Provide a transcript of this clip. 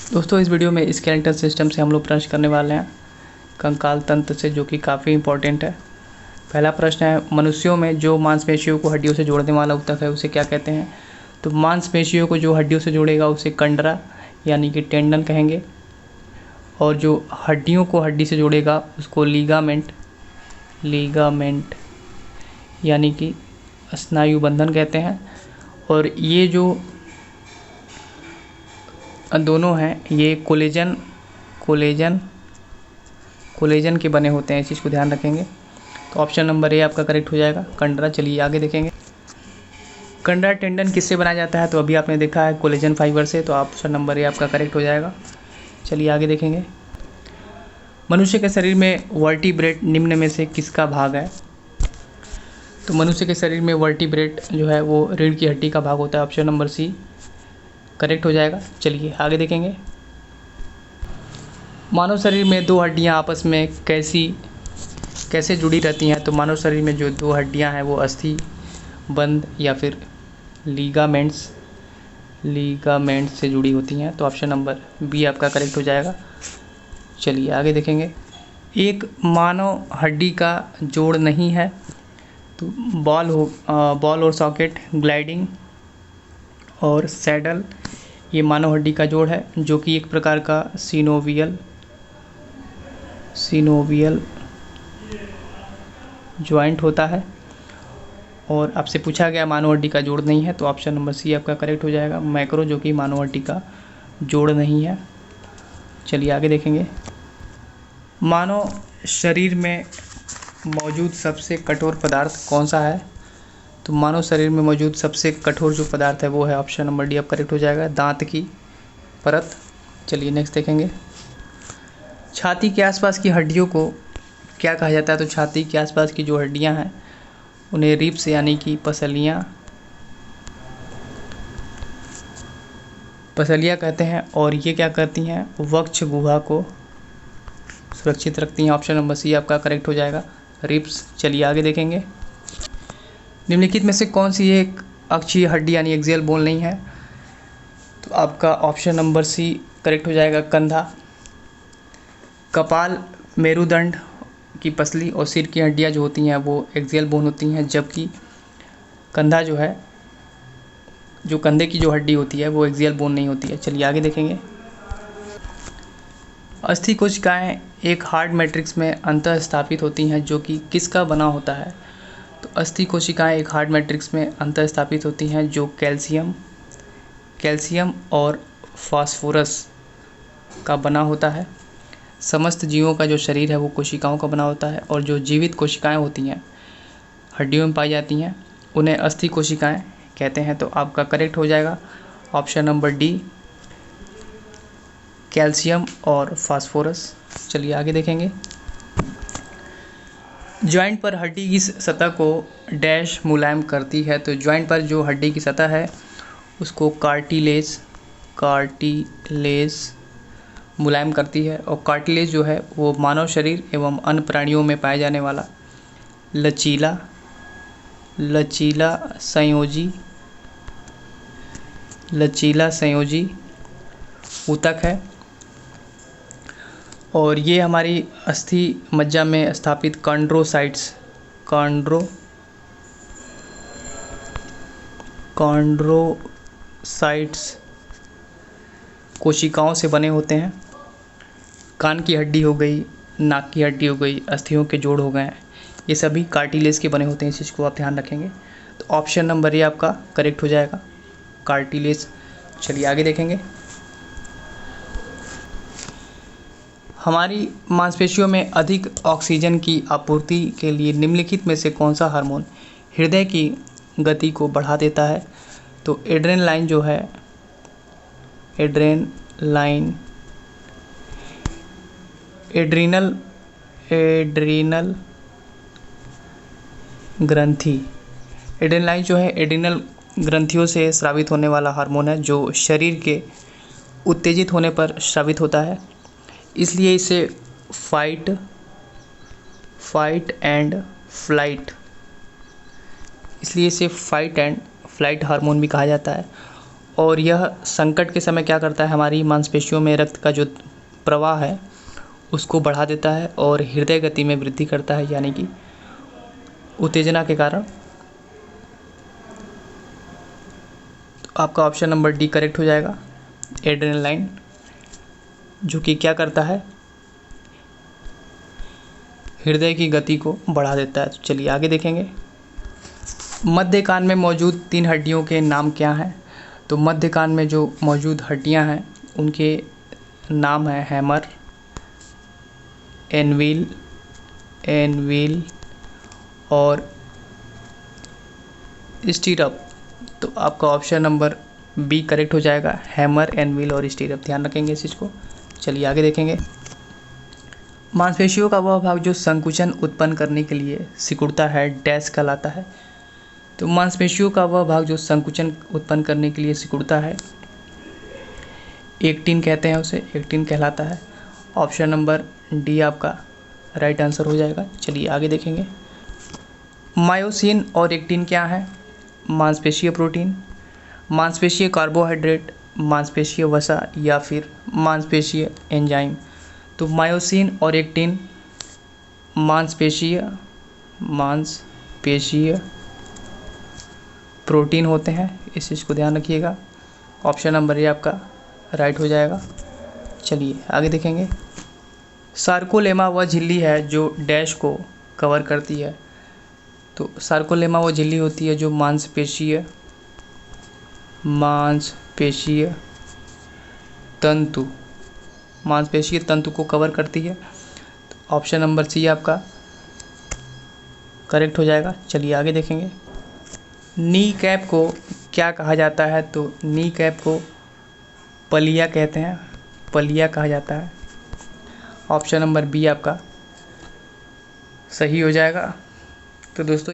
दोस्तों, इस वीडियो में स्केलेटल सिस्टम से हम लोग प्रश्न करने वाले हैं कंकाल तंत्र से, जो कि काफ़ी इंपॉर्टेंट है। पहला प्रश्न है, मनुष्यों में जो मांसपेशियों को हड्डियों से जोड़ने वाला ऊतक है उसे क्या कहते हैं? तो मांसपेशियों को जो हड्डियों से जोड़ेगा उसे कंडरा यानी कि टेंडन कहेंगे, और जो हड्डियों को हड्डी से जोड़ेगा उसको लीगामेंट यानी कि स्नायु बंधन कहते हैं। और ये जो दोनों हैं ये कोलेजन के बने होते हैं, इस चीज़ को ध्यान रखेंगे। तो ऑप्शन नंबर ए आपका करेक्ट हो जाएगा, कंडरा। चलिए आगे देखेंगे, कंडरा टेंडन किससे बनाया जाता है? तो अभी आपने देखा है कोलेजन फाइबर से, तो ऑप्शन नंबर ए आपका करेक्ट हो जाएगा। चलिए आगे देखेंगे, मनुष्य के शरीर में वर्टिब्रेट निम्न में से किसका भाग है? तो मनुष्य के शरीर में वर्टिब्रेट जो है वो रीढ़ की हड्डी का भाग होता है, ऑप्शन नंबर सी करेक्ट हो जाएगा। चलिए आगे देखेंगे, मानव शरीर में दो हड्डियां आपस में कैसे जुड़ी रहती हैं? तो मानव शरीर में जो दो हड्डियां हैं वो अस्थि बंध या फिर लीगामेंट्स से जुड़ी होती हैं, तो ऑप्शन नंबर बी आपका करेक्ट हो जाएगा। चलिए आगे देखेंगे, एक मानव हड्डी का जोड़ नहीं है, तो बॉल और सॉकेट, ग्लाइडिंग और सैडल ये मानव हड्डी का जोड़ है, जो कि एक प्रकार का सिनोवियल जॉइंट होता है। और आपसे पूछा गया मानव हड्डी का जोड़ नहीं है, तो ऑप्शन नंबर सी आपका करेक्ट हो जाएगा, मैक्रो, जो कि मानव हड्डी का जोड़ नहीं है। चलिए आगे देखेंगे, मानव शरीर में मौजूद सबसे कठोर पदार्थ कौन सा है? तो मानव शरीर में मौजूद सबसे कठोर जो पदार्थ है वो है ऑप्शन नंबर डी, अब करेक्ट हो जाएगा, दांत की परत। चलिए नेक्स्ट देखेंगे, छाती के आसपास की हड्डियों को क्या कहा जाता है? तो छाती के आसपास की जो हड्डियां हैं उन्हें रिब्स यानी कि पसलियां कहते हैं, और ये क्या करती हैं? वक्ष गुहा को सुरक्षित रखती हैं, ऑप्शन नंबर सी आपका करेक्ट हो जाएगा, रिब्स। चलिए आगे देखेंगे, निम्नलिखित में से कौन सी एक अक्षीय हड्डी यानी एक्सियल बोन नहीं है? तो आपका ऑप्शन नंबर सी करेक्ट हो जाएगा, कंधा। कपाल, मेरुदंड की पसली और सिर की हड्डियां जो होती हैं वो एक्सियल बोन होती हैं, जबकि कंधा जो है, जो कंधे की जो हड्डी होती है वो एक्सियल बोन नहीं होती है। चलिए आगे देखेंगे, अस्थि कोशिकाएं एक हार्ड मैट्रिक्स में अंतः स्थापित होती हैं, जो कि किसका बना होता है? तो अस्थि कोशिकाएं एक हार्ड मैट्रिक्स में अंतः स्थापित होती हैं जो कैल्शियम और फास्फोरस का बना होता है। समस्त जीवों का जो शरीर है वो कोशिकाओं का बना होता है, और जो जीवित कोशिकाएं होती हैं हड्डियों में पाई जाती हैं उन्हें अस्थि कोशिकाएं कहते हैं, तो आपका करेक्ट हो जाएगा ऑप्शन नंबर डी, कैल्शियम और फास्फोरस। चलिए आगे देखेंगे, जॉइंट पर हड्डी की सतह को डैश मुलायम करती है? तो जॉइंट पर जो हड्डी की सतह है उसको कार्टिलेज मुलायम करती है, और कार्टिलेज जो है वो मानव शरीर एवं अन्य प्राणियों में पाए जाने वाला लचीला संयोजी ऊतक है, और ये हमारी अस्थि मज्जा में स्थापित कॉन्ड्रोसाइट्स कोशिकाओं से बने होते हैं। कान की हड्डी हो गई, नाक की हड्डी हो गई, अस्थियों के जोड़ हो गए, ये सभी कार्टिलेज के बने होते हैं, इस चीज़ को आप ध्यान रखेंगे। तो ऑप्शन नंबर ए आपका करेक्ट हो जाएगा, कार्टिलेज। चलिए आगे देखेंगे, हमारी मांसपेशियों में अधिक ऑक्सीजन की आपूर्ति के लिए निम्नलिखित में से कौन सा हार्मोन हृदय की गति को बढ़ा देता है? तो एड्रेनालाइन जो है, एड्रीनल ग्रंथि, एड्रेनालाइन जो है एड्रीनल ग्रंथियों से स्रावित होने वाला हार्मोन है, जो शरीर के उत्तेजित होने पर स्रावित होता है, इसलिए इसे फाइट एंड फ्लाइट हार्मोन भी कहा जाता है। और यह संकट के समय क्या करता है, हमारी मांसपेशियों में रक्त का जो प्रवाह है उसको बढ़ा देता है और हृदय गति में वृद्धि करता है, यानी कि उत्तेजना के कारण। तो आपका ऑप्शन नंबर डी करेक्ट हो जाएगा, एड्रेनालाइन, जो कि क्या करता है, हृदय की गति को बढ़ा देता है। तो चलिए आगे देखेंगे। मध्य कान में मौजूद 3 हड्डियों के नाम क्या हैं? तो मध्य कान में जो मौजूद हड्डियां हैं उनके नाम है हैमर, एनविल और स्टीरप। तो आपका ऑप्शन नंबर बी करेक्ट हो जाएगा, हैमर, एनविल और स्टीरप। ध्यान रखेंगे इस चीज़ को। चलिए आगे देखेंगे। मांसपेशियों का वह भाग जो संकुचन उत्पन्न करने के लिए सिकुड़ता है डैश कहलाता है। तो मांसपेशियों का वह भाग जो संकुचन उत्पन्न करने के लिए सिकुड़ता है एक्टिन कहते हैं उसे, एक्टिन कहलाता है। ऑप्शन नंबर डी आपका राइट आंसर हो जाएगा। चलिए आगे देखेंगे। मायोसिन और एक्टिन क्या है? मांसपेशीय प्रोटीन, मांसपेशीय कार्बोहाइड्रेट, मांसपेशीय वसा या फिर मांसपेशीय एंजाइम। तो मायोसिन और एक्टिन मांसपेशीय प्रोटीन होते हैं, इस चीज़ को ध्यान रखिएगा। ऑप्शन नंबर ए आपका राइट हो जाएगा। चलिए आगे देखेंगे। सार्कोलेमा वह झिल्ली है जो डैश को कवर करती है। तो सार्कोलेमा वो झिल्ली होती है जो मांसपेशीय तंतु को कवर करती है। तो ऑप्शन नंबर सी आपका करेक्ट हो जाएगा। चलिए आगे देखेंगे। नी कैप को क्या कहा जाता है? तो नी कैप को पलिया कहते हैं, पलिया कहा जाता है। ऑप्शन नंबर बी आपका सही हो जाएगा। तो दोस्तों